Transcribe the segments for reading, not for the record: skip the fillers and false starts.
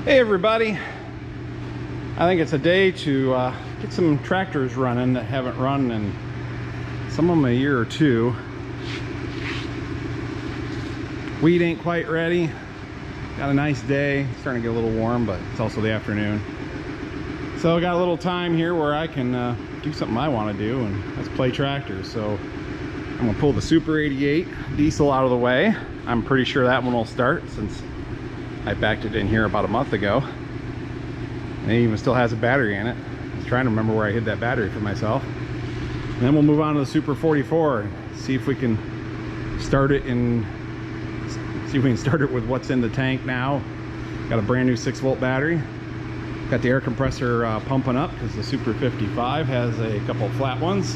Hey everybody, I think it's a day to get some tractors running that haven't run in some of them a year or two. Wheat ain't quite ready. Got a nice day, it's starting to get a little warm, but it's also the afternoon. So I got a little time here where I can do something I want to do, and that's play tractors. So I'm gonna pull the Super 88 diesel out of the way. I'm pretty sure that one will start since I backed it in here about a month ago. And it even still has a battery in it. I was trying to remember where I hid that battery for myself. And then we'll move on to the Super 44 and see if we can start it with what's in the tank now. Got a brand new 6-volt battery. Got the air compressor pumping up because the Super 55 has a couple of flat ones.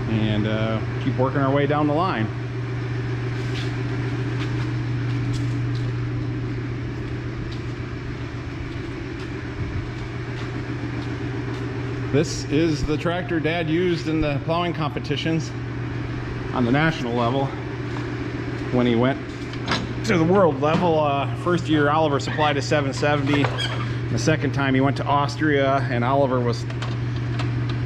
And keep working our way down the line. This is the tractor Dad used in the plowing competitions on the national level when he went to the world level. First year Oliver supplied a 770. The second time he went to Austria, and Oliver was,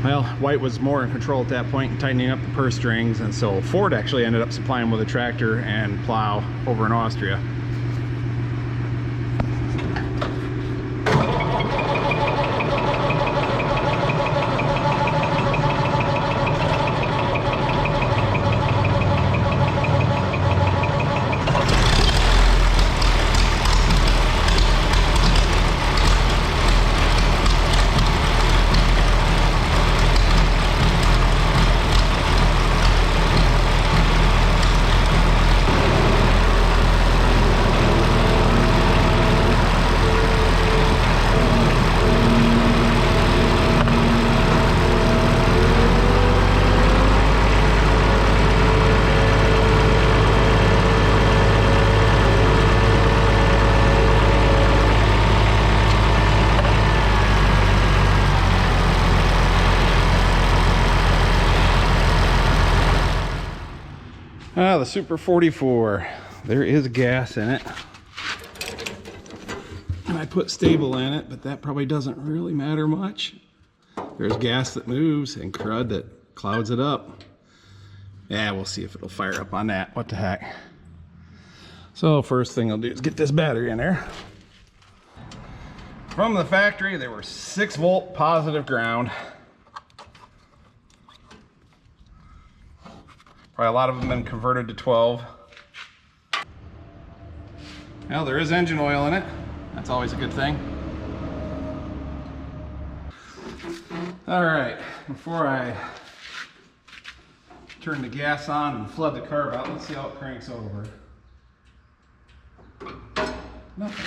well, White was more in control at that point and tightening up the purse strings, and so Ford actually ended up supplying him with a tractor and plow over in Austria. The Super 44, there is gas in it, and I put stable in it, but that probably doesn't really matter much. There's gas that moves and crud that clouds it up. Yeah, we'll see if it'll fire up on that. What the heck. So first thing I'll do is get this battery in there. From the factory, they were 6-volt positive ground. Probably a lot of them have been converted to 12. Well, there is engine oil in it. That's always a good thing. All right, before I turn the gas on and flood the carb out, let's see how it cranks over. Nothing.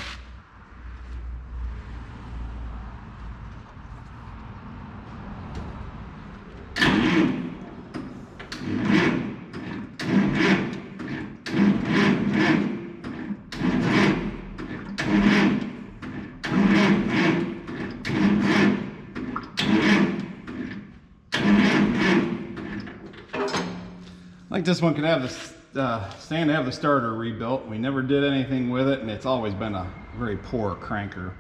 Like this one could have this stand to have the starter rebuilt. We never did anything with it, and it's always been a very poor cranker.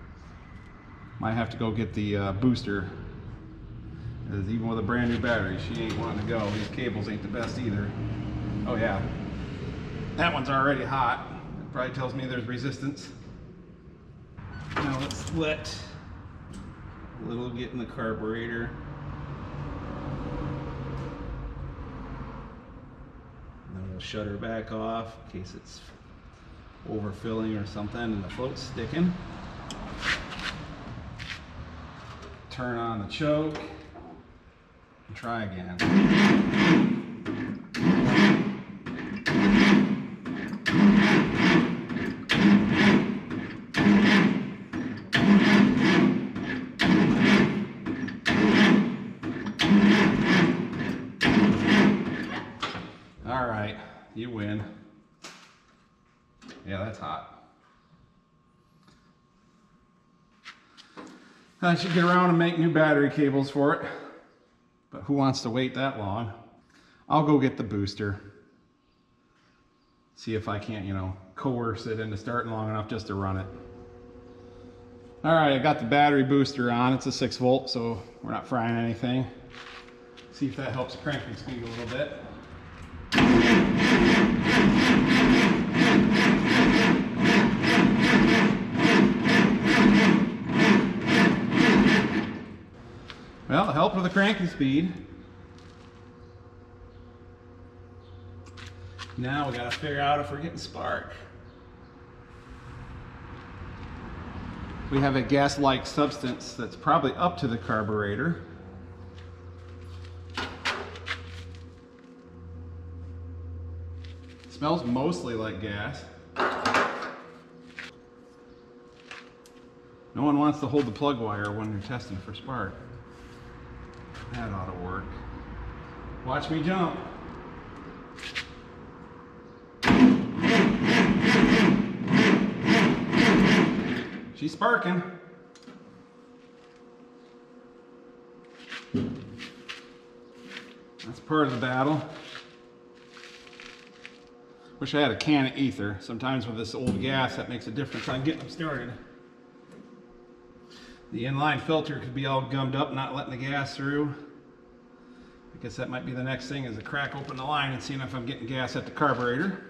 Might have to go get the booster. Because even with a brand new battery, she ain't wanting to go. These cables ain't the best either. Oh yeah, that one's already hot. It probably tells me there's resistance. Now let's let a little get in the carburetor. We'll shut her back off in case it's overfilling or something and the float's sticking. Turn on the choke and try again. All right, you win. Yeah, that's hot. I should get around and make new battery cables for it, but who wants to wait that long? I'll go get the booster. See if I can't, you know, coerce it into starting long enough just to run it. All right, I got the battery booster on. It's a 6 volt, so we're not frying anything. See if that helps cranking speed a little bit. Well, it helped with the cranking speed. Now we gotta figure out if we're getting spark. We have a gas-like substance that's probably up to the carburetor. It smells mostly like gas. No one wants to hold the plug wire when you're testing for spark. That ought to work. Watch me jump. She's sparking. That's part of the battle. Wish I had a can of ether. Sometimes with this old gas, that makes a difference on getting them started. The inline filter could be all gummed up, not letting the gas through. I guess that might be the next thing, is to crack open the line and seeing if I'm getting gas at the carburetor.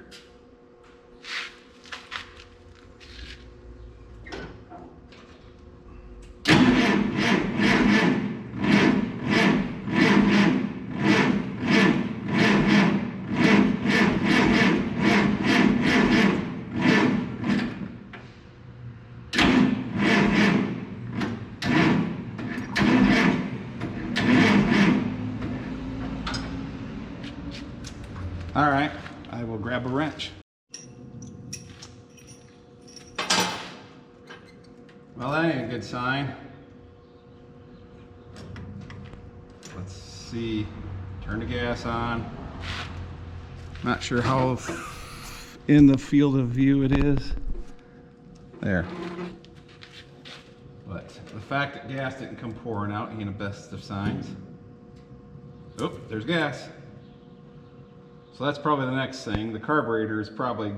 All right, I will grab a wrench. Well, that ain't a good sign. Let's see, turn the gas on. Not sure how in the field of view it is. There. But the fact that gas didn't come pouring out ain't the best of signs. Oh, there's gas. So that's probably the next thing. The carburetor is probably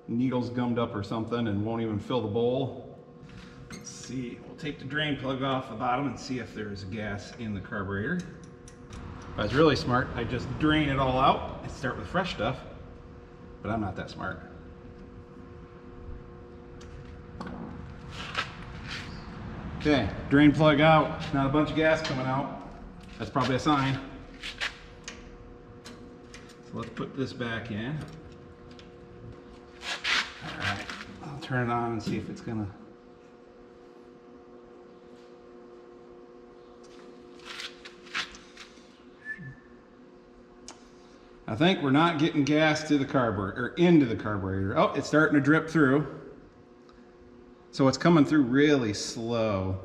needles gummed up or something and won't even fill the bowl. Let's see, we'll take the drain plug off the bottom and see if there's gas in the carburetor. If I was really smart, I'd just drain it all out and start with fresh stuff, but I'm not that smart. Okay, drain plug out, not a bunch of gas coming out. That's probably a sign. So let's put this back in. All right, I'll turn it on and see if it's gonna. I think we're not getting gas to the carburetor, or into the carburetor. Oh, it's starting to drip through. So it's coming through really slow.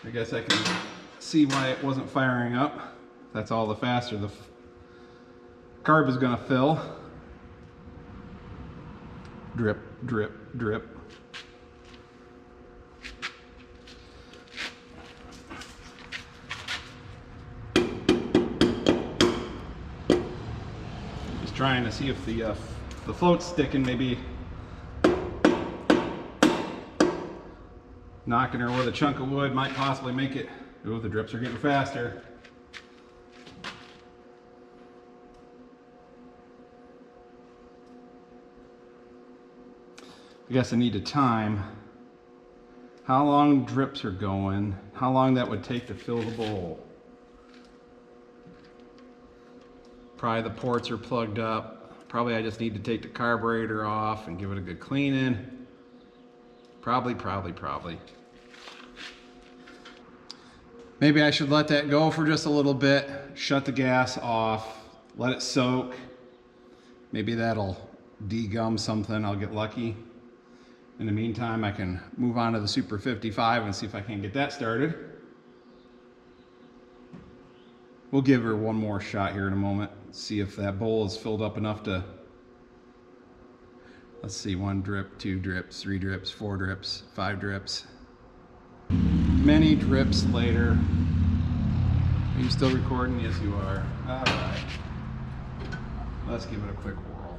I guess I can see why it wasn't firing up. That's all the faster the carb is going to fill. Drip, drip, drip. Just trying to see if the float's sticking, maybe knocking her with a chunk of wood might possibly make it. Ooh, the drips are getting faster. I guess I need to time how long drips are going, how long that would take to fill the bowl. Probably the ports are plugged up. Probably I just need to take the carburetor off and give it a good cleaning. Probably. Maybe I should let that go for just a little bit, shut the gas off, let it soak. Maybe that'll degum something, I'll get lucky. In the meantime, I can move on to the Super 55 and see if I can get that started. We'll give her one more shot here in a moment, see if that bowl is filled up enough to Let's see, 1 drip, 2 drips, 3 drips, 4 drips, 5 drips. Many drips later. Are you still recording? Yes, you are. All right. Let's give it a quick whirl.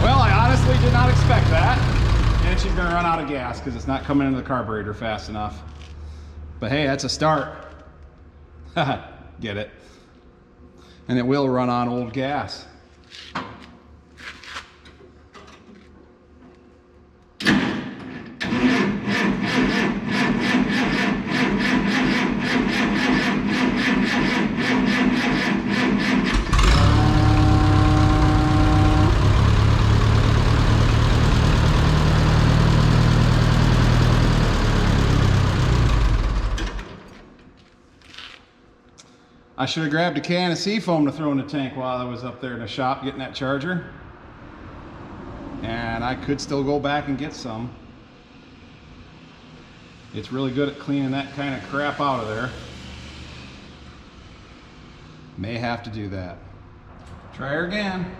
Well, I honestly did not expect that. And she's gonna run out of gas because it's not coming into the carburetor fast enough. But hey, that's a start. Get it? And it will run on old gas. I should have grabbed a can of seafoam to throw in the tank while I was up there in the shop getting that charger. And I could still go back and get some. It's really good at cleaning that kind of crap out of there. May have to do that. Try her again.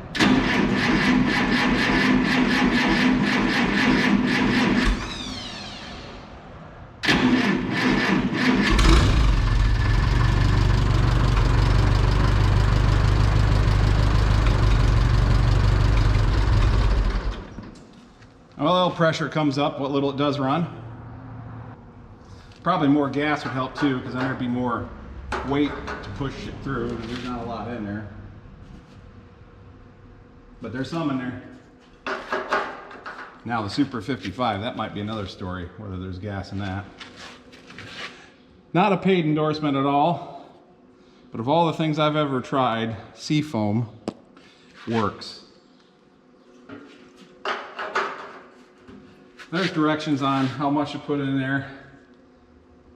Well, oil pressure comes up, what little it does run. Probably more gas would help too, because then there'd be more weight to push it through. There's not a lot in there. But there's some in there. Now the Super 55, that might be another story, whether there's gas in that. Not a paid endorsement at all, but of all the things I've ever tried, seafoam works. There's directions on how much to put in there.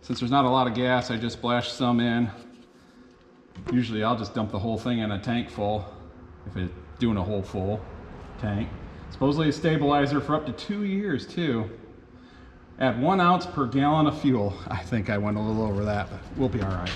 Since there's not a lot of gas, I just splash some in. Usually I'll just dump the whole thing in a tank full, if it's doing a whole full tank. Supposedly a stabilizer for up to 2 years too. At 1 ounce per gallon of fuel. I think I went a little over that, but we'll be all right.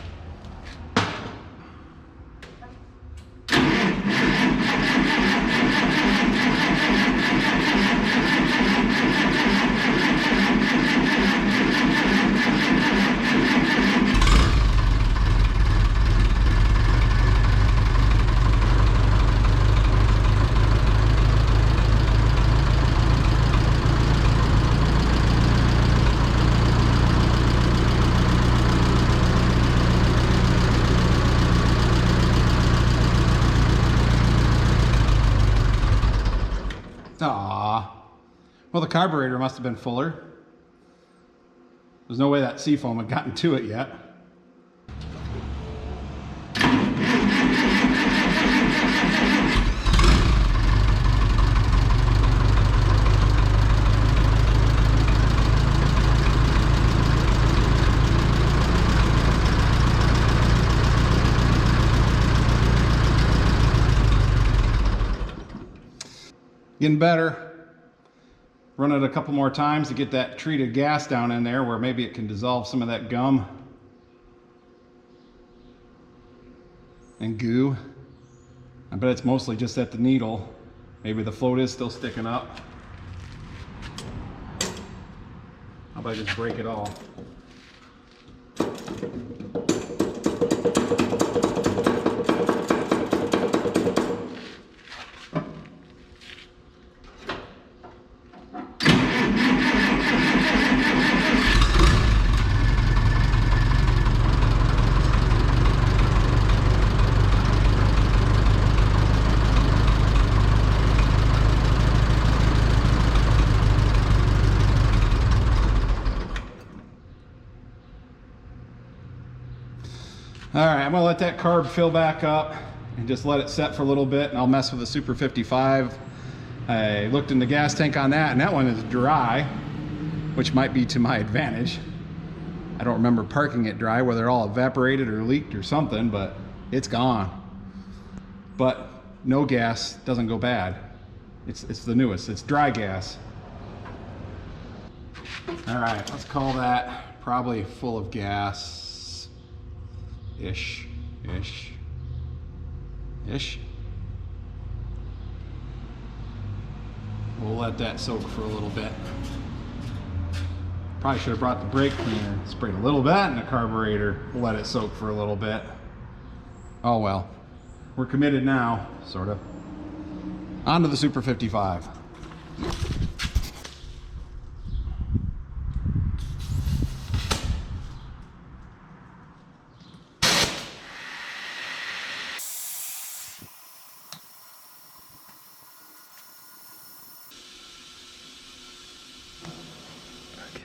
Aww. Well, the carburetor must have been fuller. There's no way that seafoam had gotten to it yet. Getting better. Run it a couple more times to get that treated gas down in there where maybe it can dissolve some of that gum and goo. I bet it's mostly just at the needle. Maybe the float is still sticking up. How about I just break it all? All right, I'm gonna let that carb fill back up and just let it set for a little bit, and I'll mess with the Super 55. I looked in the gas tank on that, and that one is dry, which might be to my advantage. I don't remember parking it dry, whether it all evaporated or leaked or something, but it's gone. But no gas doesn't go bad. It's the newest. It's dry gas. All right, let's call that probably full of gas. Ish. We'll let that soak for a little bit. Probably should have brought the brake cleaner, sprayed a little bit in the carburetor, let it soak for a little bit. Oh well, we're committed now, sort of. On to the Super 55.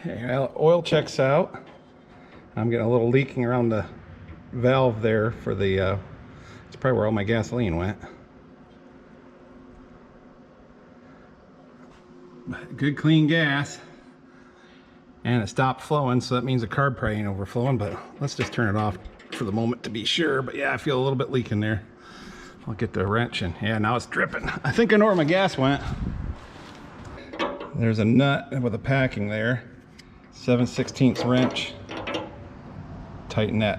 Okay, well, oil checks out. I'm getting a little leaking around the valve there for the, it's probably where all my gasoline went. But good clean gas. And it stopped flowing, so that means the carb probably ain't overflowing, but let's just turn it off for the moment to be sure. But yeah, I feel a little bit leaking there. I'll get the wrench and yeah, now it's dripping. I think I know where my gas went. There's a nut with a packing there. 7/16 wrench. Tighten that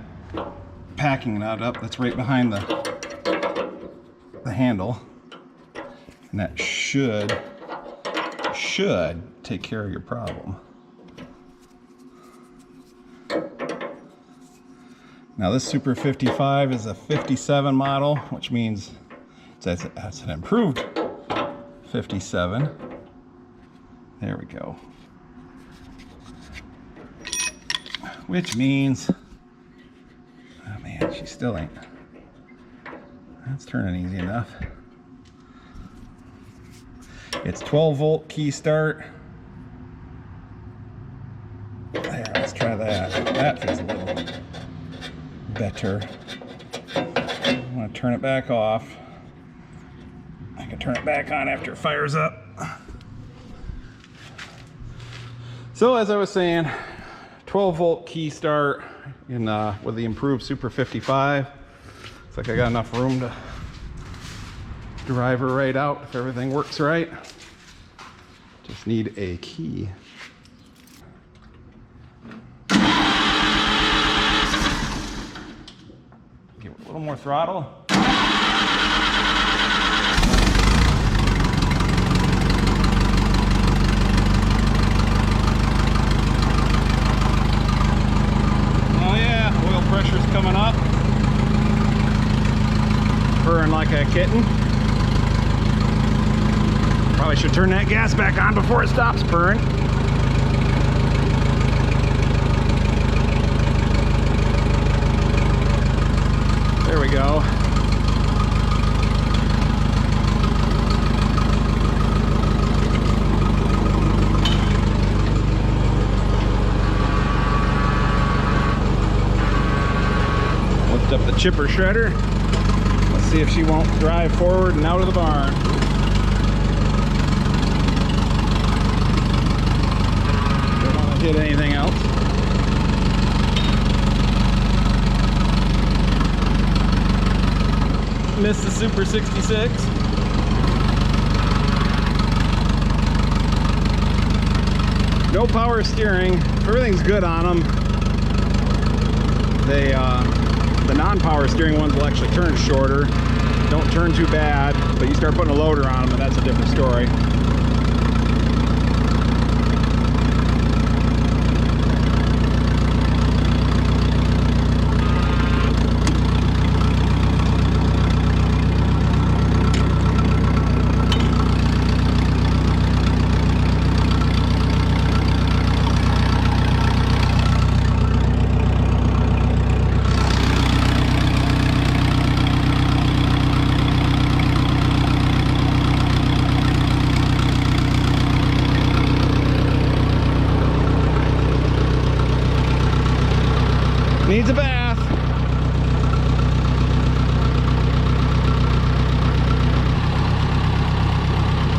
packing nut up. That's right behind the handle. And that should take care of your problem. Now this Super 55 is a 57 model, which means that's an improved 57. There we go. Which means, oh man, she still ain't. That's turning easy enough. It's 12 volt key start. There, let's try that. That feels a little better. I'm gonna turn it back off. I can turn it back on after it fires up. So as I was saying, 12 volt key start in with the improved Super 55. Looks like I got enough room to drive her right out if everything works right. Just need a key. Give it a little more throttle. Pressure's coming up. Purring like a kitten. Probably should turn that gas back on before it stops purring. There we go. Up the chipper shredder. Let's see if she won't drive forward and out of the barn. Don't want to hit anything else. Missed the Super 66. No power steering. Everything's good on them. The non-power steering ones will actually turn shorter. Don't turn too bad, but you start putting a loader on them and that's a different story. Needs a bath.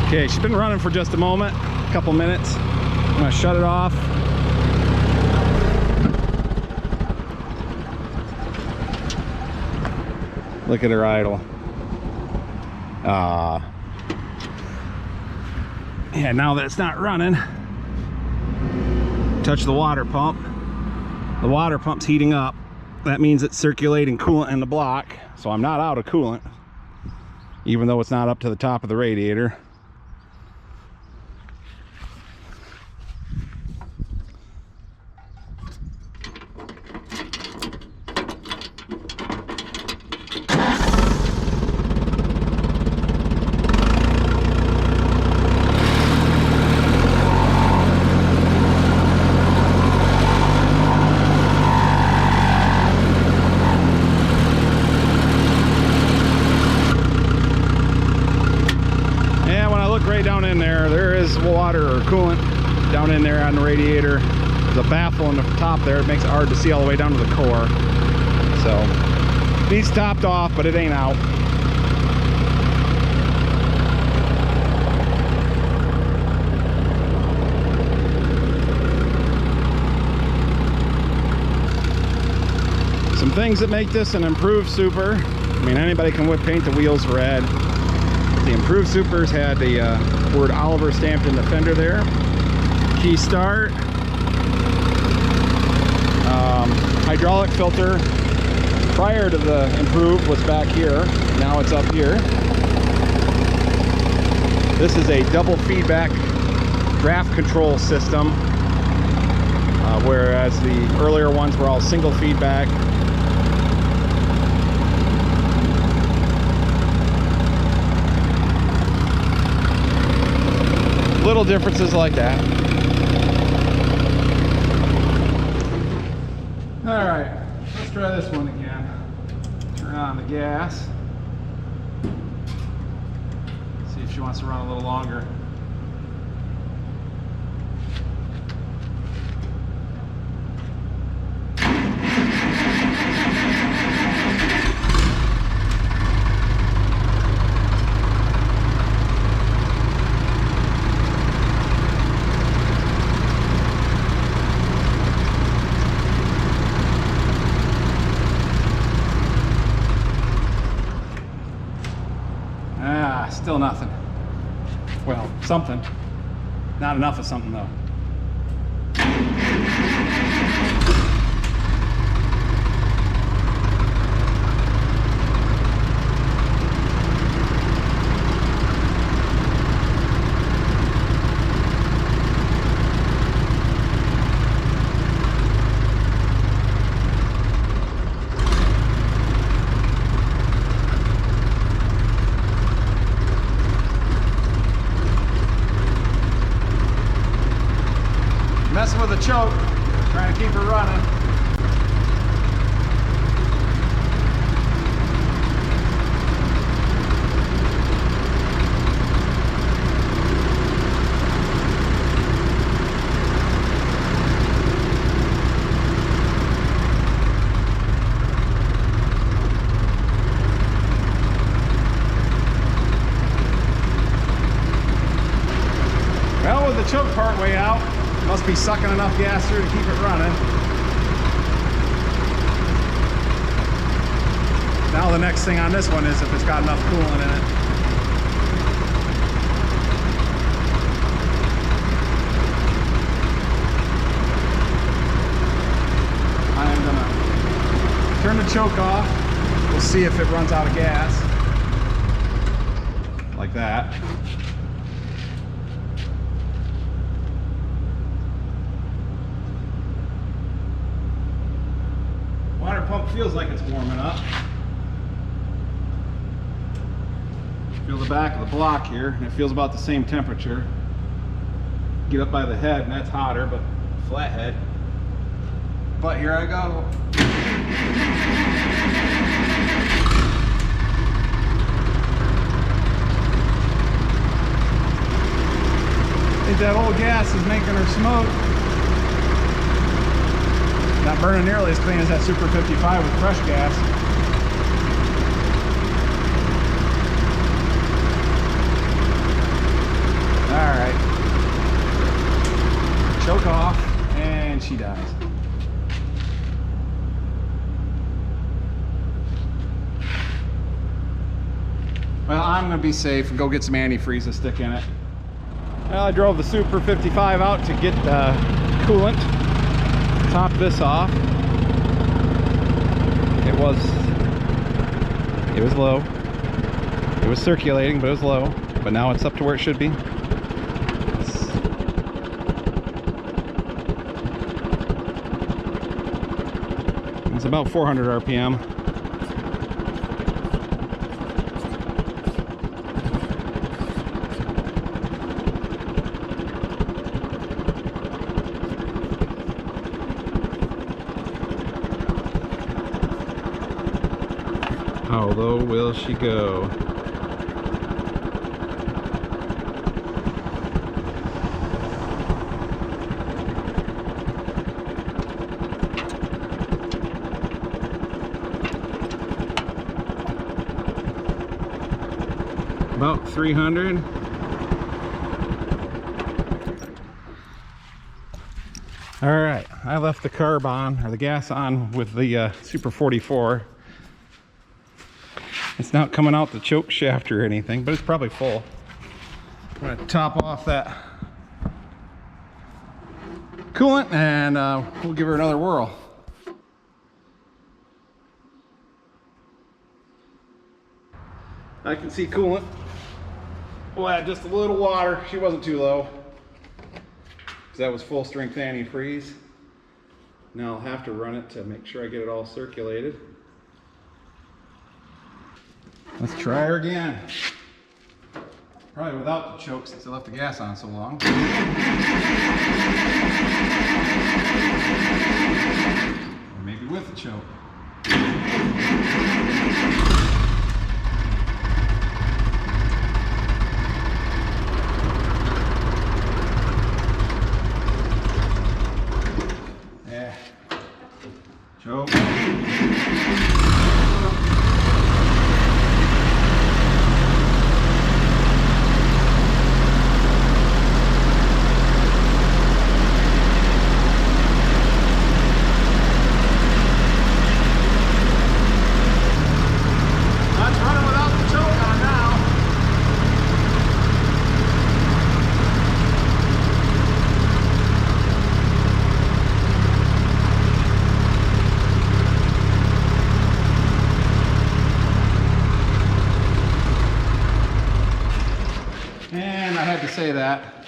Okay, she's been running for just a moment, a couple minutes. I'm gonna shut it off. Look at her idle. Yeah, now that it's not running, touch the water pump. The water pump's heating up. That means it's circulating coolant in the block, so I'm not out of coolant, even though it's not up to the top of the radiator. Water or coolant down in there on the radiator. There's a baffle on the top there. It makes it hard to see all the way down to the core. So needs topped off, but it ain't out. Some things that make this an improved Super. I mean, anybody can paint the wheels red. The improved Supers had the word Oliver stamped in the fender there. Key start. Hydraulic filter prior to the improved was back here. Now it's up here. This is a double feedback draft control system, whereas the earlier ones were all single feedback. Little differences like that. All right, let's try this one again. Turn on the gas. See if she wants to run a little longer. Still nothing. Well, something. Not enough of something though. Messing with the choke, trying to keep her running. Well, with the choke part way out, must be sucking enough gas through to keep it running. Now the next thing on this one is if it's got enough coolant in it. I am gonna turn the choke off. We'll see if it runs out of gas. Like that. Water pump feels like it's warming up. Feel the back of the block here, and it feels about the same temperature. Get up by the head, and that's hotter, but flat head. But here I go. I think that old gas is making her smoke. Not burning nearly as clean as that Super 55 with fresh gas. All right. Choke off, and she dies. Well, I'm gonna be safe and go get some antifreeze to stick in it. Well, I drove the Super 55 out to get coolant. Top this off. It was low. It was circulating, but it was low. But now it's up to where it should be. It's about 400 RPM. How low will she go? About 300. All right, I left the carb on, or the gas on, with the Super 44. It's not coming out the choke shaft or anything, but it's probably full. I'm gonna top off that coolant and we'll give her another whirl. I can see coolant. We'll add just a little water. She wasn't too low, because that was full strength antifreeze. Now I'll have to run it to make sure I get it all circulated. Let's try her again. Probably without the choke since I left the gas on so long. Or maybe with the choke. Yeah. Choke. And I had to say that.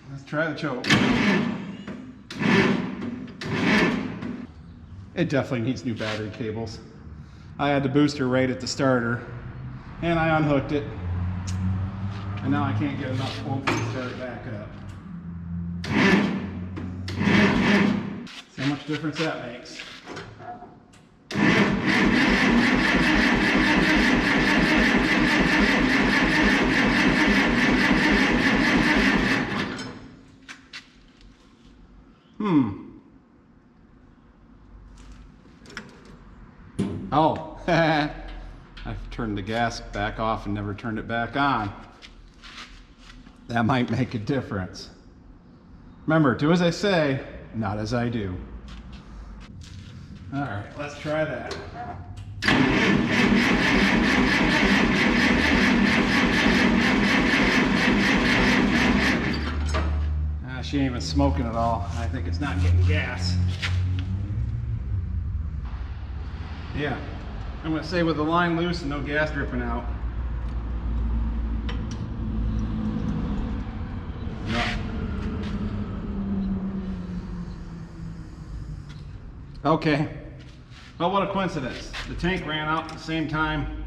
Let's try the choke. It definitely needs new battery cables. I had the booster right at the starter, and I unhooked it. And now I can't get enough pump to start it back up. See how much difference that makes. Oh, I've turned the gas back off and never turned it back on. That might make a difference. Remember, do as I say, not as I do. All right, let's try that. She ain't even smoking at all. I think it's not getting gas. Yeah, I'm gonna say with the line loose and no gas dripping out. No. Okay. Well, what a coincidence. The tank ran out at the same time.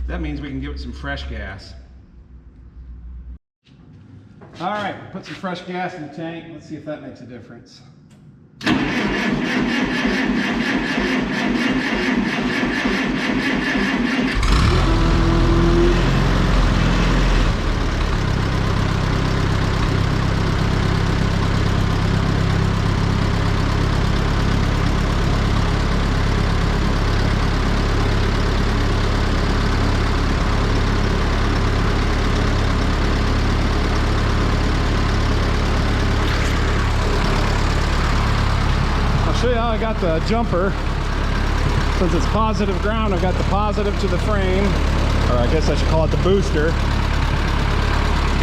That means we can give it some fresh gas. All right, put some fresh gas in the tank. Let's see if that makes a difference. I'll show you how I got the jumper. Since it's positive ground, I've got the positive to the frame, or I guess I should call it the booster,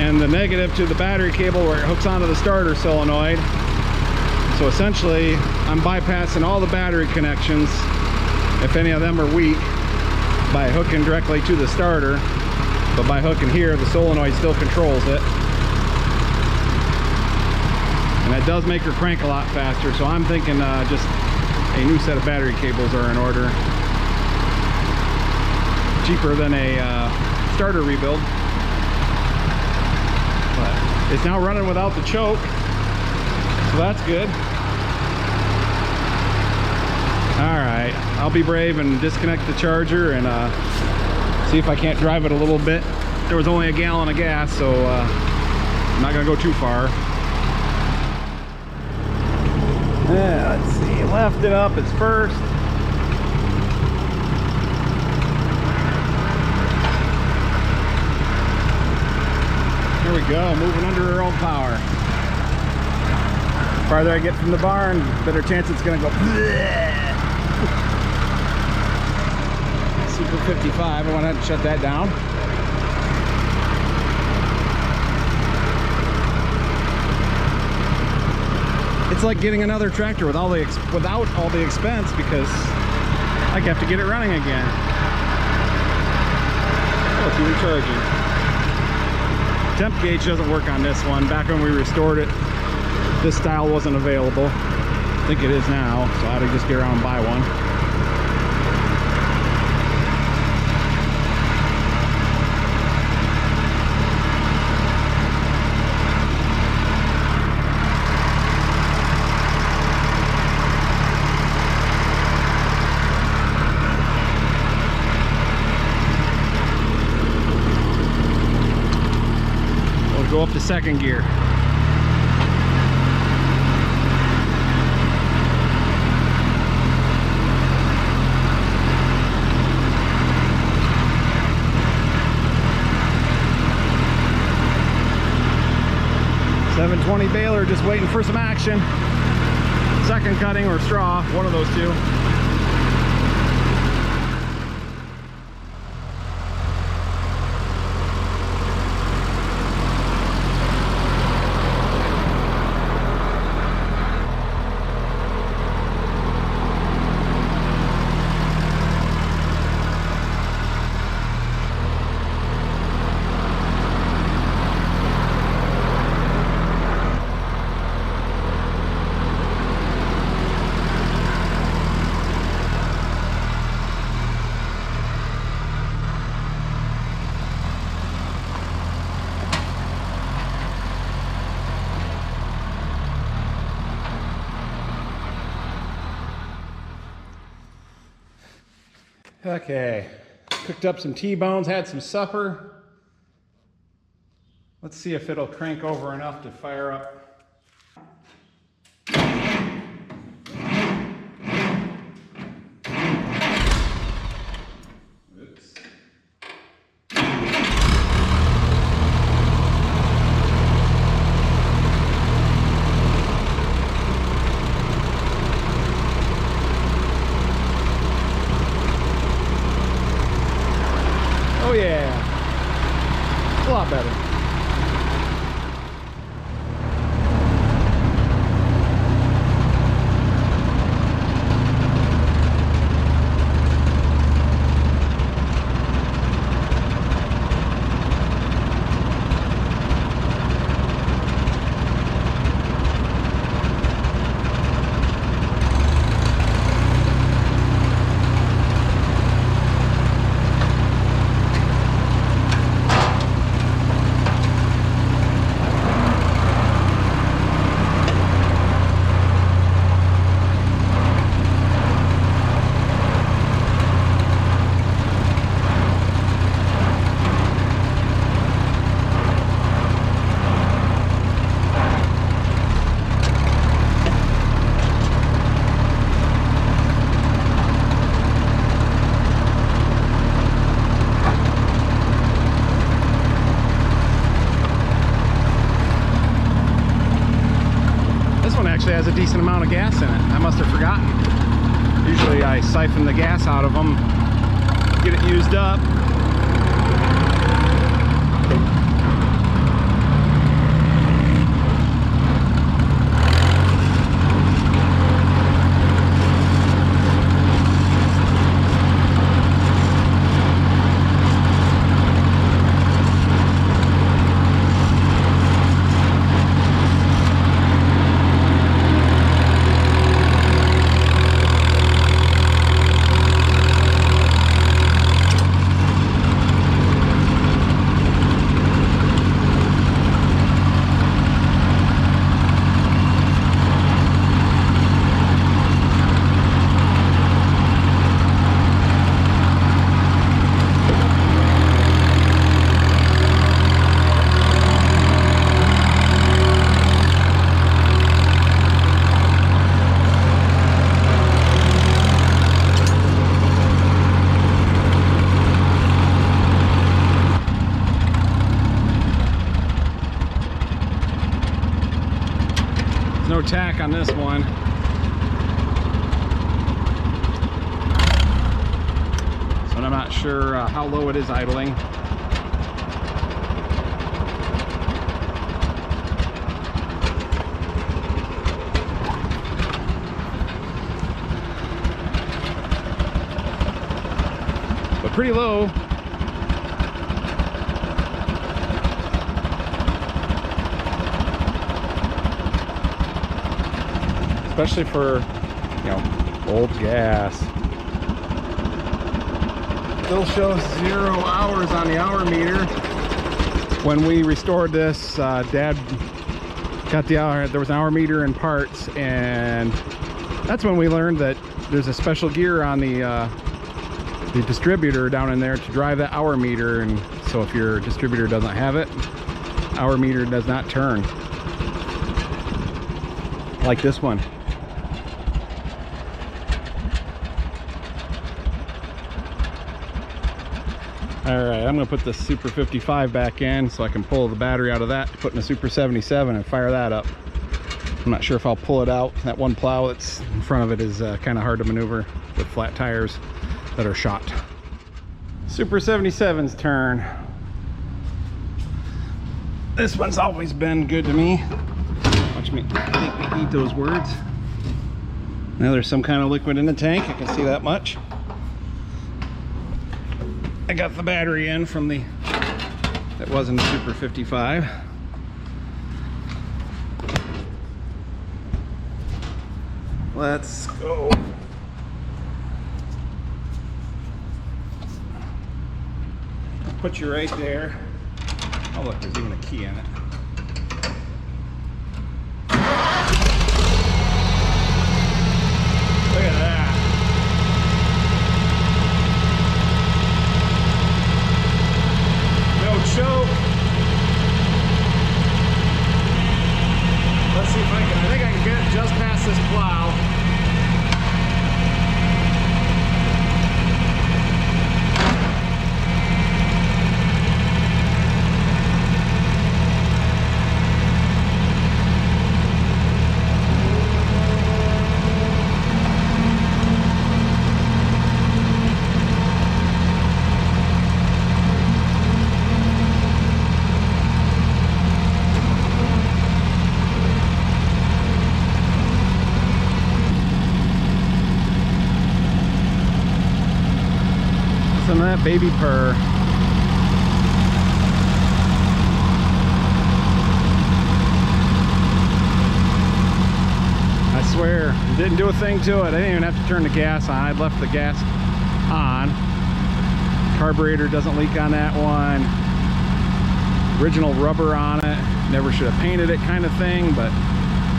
and the negative to the battery cable where it hooks onto the starter solenoid. So essentially, I'm bypassing all the battery connections, if any of them are weak, by hooking directly to the starter. But by hooking here, the solenoid still controls it. And that does make her crank a lot faster, so I'm thinking just a new set of battery cables are in order. Cheaper than a starter rebuild. But it's now running without the choke, so that's good. Alright, I'll be brave and disconnect the charger and see if I can't drive it a little bit. There was only a gallon of gas, so I'm not going to go too far. Yeah, let's see, left it up, it's first. There we go, moving under her own power. The farther I get from the barn, better chance it's gonna go Super 55, I want to shut that down. It's like getting another tractor with without all the expense, because I have to get it running again. Oh, it's even charging. Temp gauge doesn't work on this one. Back when we restored it, this style wasn't available. I think it is now, so I ought to just get around and buy one. Go up to second gear. .720 baler, just waiting for some action. Second cutting or straw, one of those two. Okay, cooked up some T-bones, had some supper. Let's see if it'll crank over enough to fire up. Oops. Oh yeah, a lot better. Has a decent amount of gas in it. I must have forgotten. Usually I siphon the gas out of them, get it used up. No tack on this one. So I'm not sure how low it is idling. But pretty low. Especially for, you know, old gas. Still shows 0 hours on the hour meter. When we restored this, Dad got the hour, there was an hour meter in parts, and that's when we learned that there's a special gear on the distributor down in there to drive that hour meter, and so if your distributor doesn't have it, hour meter does not turn. Like this one. Alright, I'm going to put the Super 55 back in so I can pull the battery out of that to put in a Super 77 and fire that up. I'm not sure if I'll pull it out. That one plow that's in front of it is kind of hard to maneuver with flat tires that are shot. Super 77's turn. This one's always been good to me. Watch me make me eat those words. Now there's some kind of liquid in the tank. I can see that much. I got the battery in from the, that wasn't a Super 55. Let's go. Put you right there. Oh look, there's even a key in it. Look at that. Choke. Let's see if I think I can get it just past this plow. Some of that baby purr. I swear, it didn't do a thing to it. I didn't even have to turn the gas on. I'd left the gas on. Carburetor doesn't leak on that one. Original rubber on it. Never should have painted it, kind of thing, but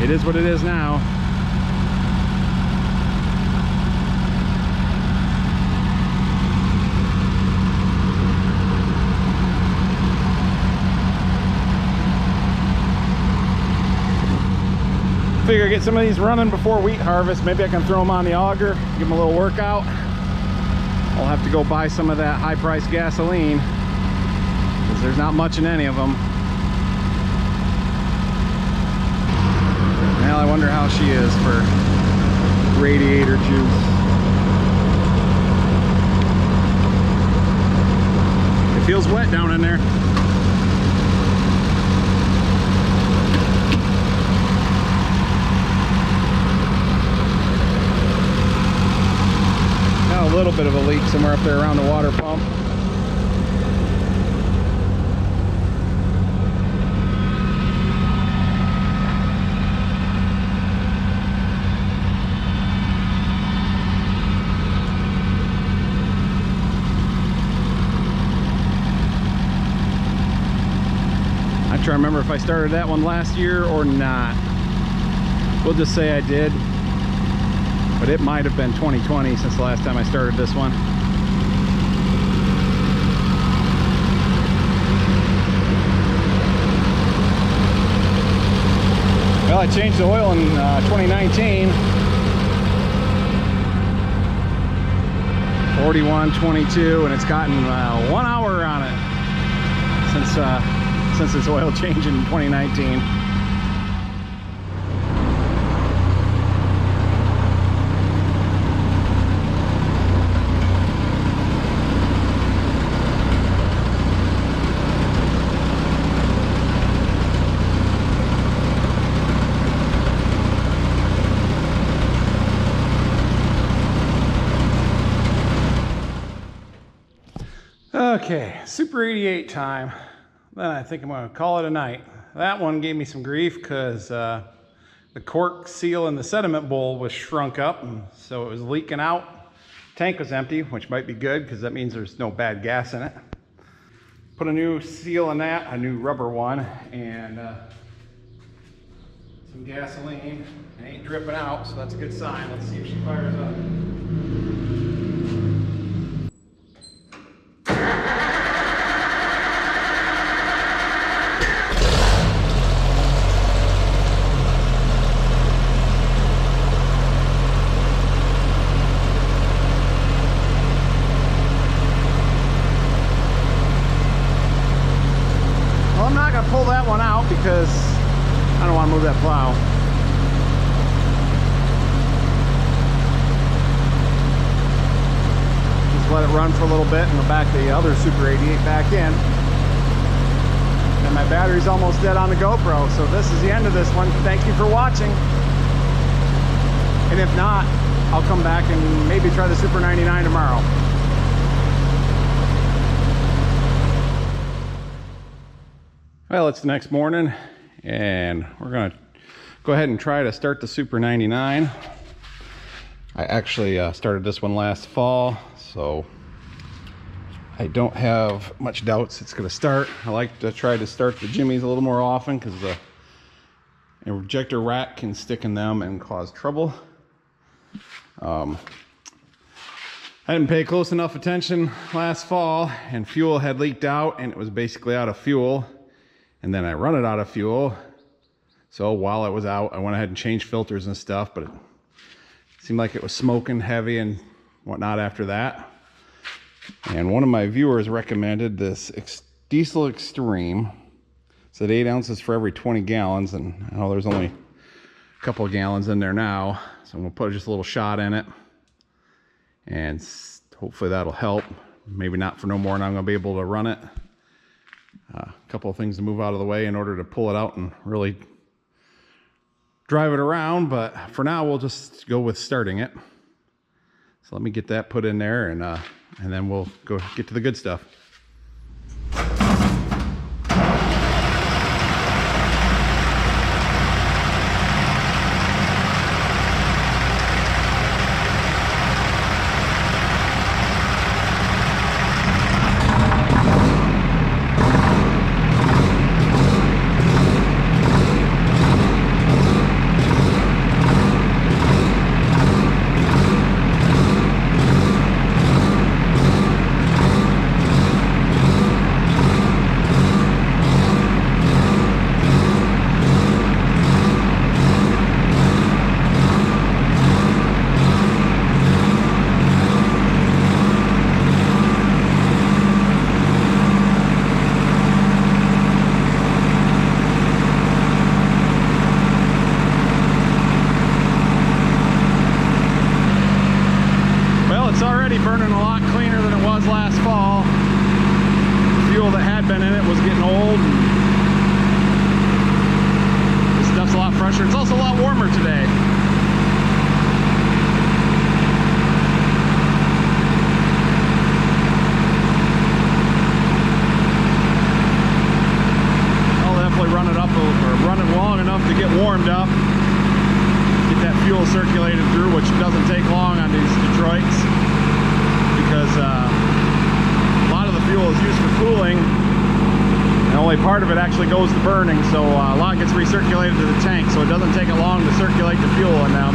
it is what it is now. Figure get some of these running before wheat harvest. Maybe I can throw them on the auger, give them a little workout. I'll have to go buy some of that high-priced gasoline because there's not much in any of them. Well, I wonder how she is for radiator juice. Feels wet down in there. Got a little bit of a leak somewhere up there around the water pump. I'm trying to remember if I started that one last year or not. We'll just say I did, but it might have been 2020 since the last time I started this one. Well, I changed the oil in 2019. 41.22, and it's gotten 1 hour on it since its oil change in 2019. Okay, Super 88 time. Then I think I'm going to call it a night. That one gave me some grief because the cork seal in the sediment bowl was shrunk up, and so it was leaking out. Tank was empty, which might be good because that means there's no bad gas in it. Put a new seal in that, a new rubber one, and some gasoline. It ain't dripping out, so that's a good sign. Let's see if she fires up. Pull that one out because I don't want to move that plow. Just let it run for a little bit and go back the other Super 88 back in. And my battery's almost dead on the GoPro, so this is the end of this one. Thank you for watching. And if not, I'll come back and maybe try the Super 99 tomorrow. Well, it's the next morning, and we're going to go ahead and try to start the Super 99. I actually started this one last fall, so I don't have much doubts it's going to start. I like to try to start the jimmies a little more often because the injector rack can stick in them and cause trouble. I didn't pay close enough attention last fall, and fuel had leaked out, and it was basically out of fuel. And then I run it out of fuel. So while it was out, I went ahead and changed filters and stuff, but it seemed like it was smoking heavy and whatnot after that. And one of my viewers recommended this Diesel Extreme. It said 8 ounces for every 20 gallons, and I know there's only a couple of gallons in there now. So I'm gonna put just a little shot in it, and hopefully that'll help. Maybe not for no more than I'm gonna be able to run it. A couple of things to move out of the way in order to pull it out and really drive it around, but for now we'll just go with starting it. So let me get that put in there, and then we'll go get to the good stuff. I'd been in it was getting old. This stuff's a lot fresher. It's also a lot warmer today. I'll definitely run it up or run it long enough to get warmed up. Get that fuel circulated through, which doesn't take long on these Detroits, because a lot of the fuel is used for cooling and only part of it actually goes to burning, so a lot gets recirculated to the tank, so it doesn't take it long to circulate the fuel in them.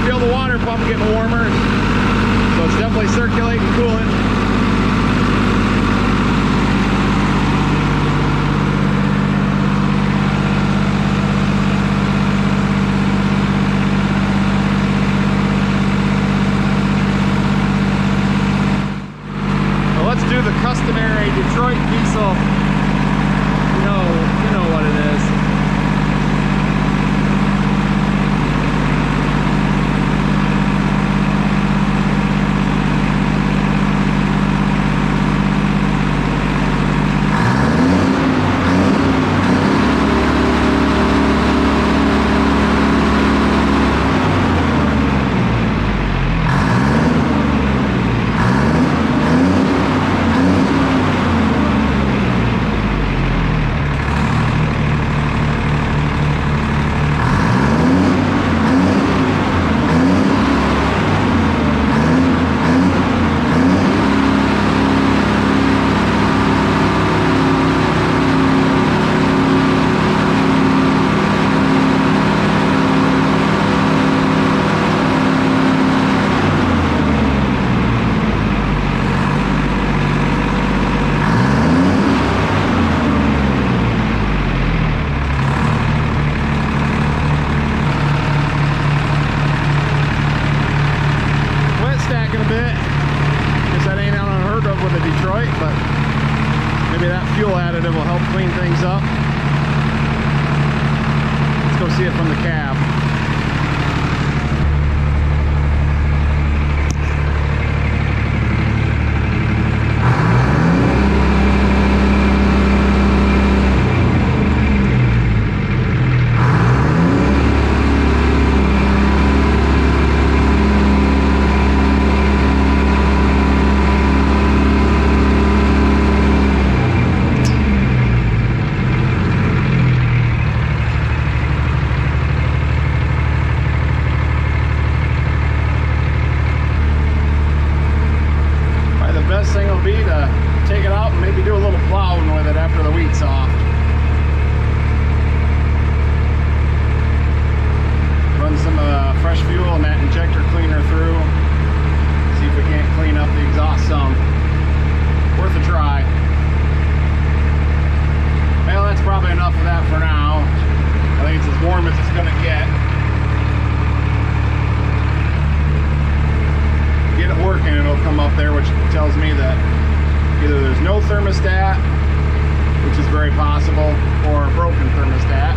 Feel the water pump getting warmer, so it's definitely circulating coolant. So let's do the customary Detroit diesel. You know what it is. But maybe that fuel additive will help clean things up. Let's go see it from the cab. Take it out and maybe do a little plowing with it after the wheat's soft. Run some fresh fuel and that injector cleaner through. See if we can't clean up the exhaust some. Worth a try. Well, that's probably enough of that for now. I think it's as warm as it's going to get. Get it working, it'll come up there, which tells me that either there's no thermostat, which is very possible, or a broken thermostat.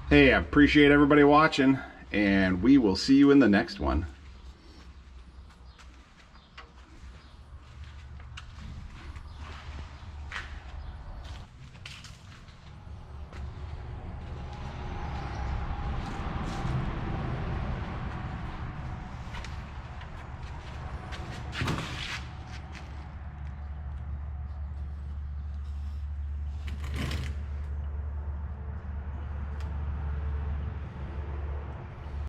Hey, I appreciate everybody watching, and we will see you in the next one.